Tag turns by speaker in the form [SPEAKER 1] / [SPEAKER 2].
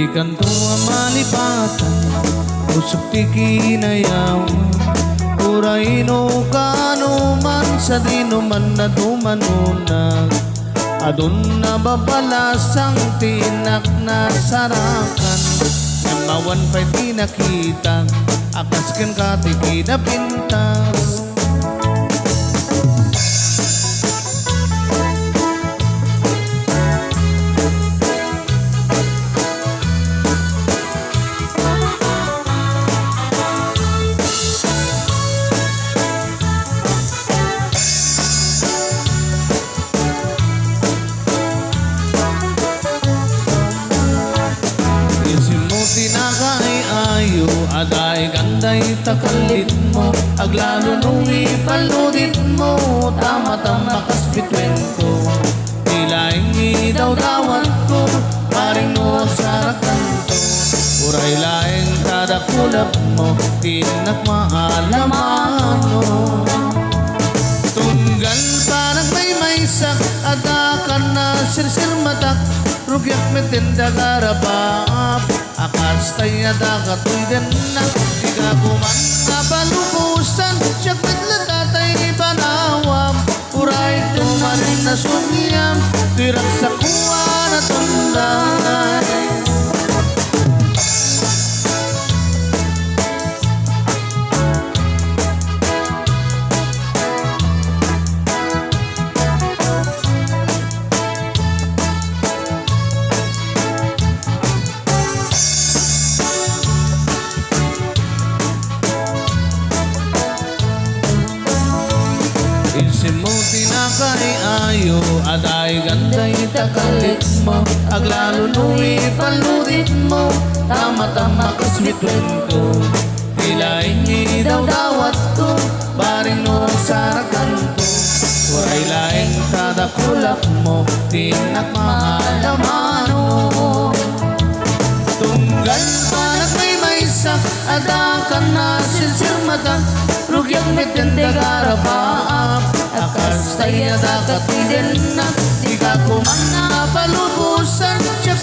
[SPEAKER 1] Di kanto ang malipatan, usap ti kinayaw. Uray no kano man sa dino man na dumanunag. Adun na babalasang tinak na sarakan. Namawan pa'y tinakita, akas kan kati kinapintas. Tinakay-ayo, aday ganday takalit mo. Aglalo nung ipaludit mo, tama-tama kas bitwen ko. Tilaing idaw-dawat ko, paring no sarakan to. Uray-laing kada kulap mo, tinak maalaman mo. Tunggal parang may sak, adakan na sirsir matak. Rugyat metinda karabap, akas tayo dakatoy din na. Di ka kuman na balubusan, siyak mitlatatay ipanawam. Uray tumarin na sunyam, tirak sa kuwa na tundanay. Isin mo tinakay-ayo, aday ganday takalit mo. Aglalo nung ipaludit mo, tama-tama kas bitwen ko. Tilaing idaw-dawat ko, baring no sarakan to. Uray-laing kada kulap mo, tinak maalaman mo. Tunggal panak may sak, adakan na sinsir mata. Rugyang mitende karabaap, akas tayo dakat idin na. Di ka kuman na palubusan, siya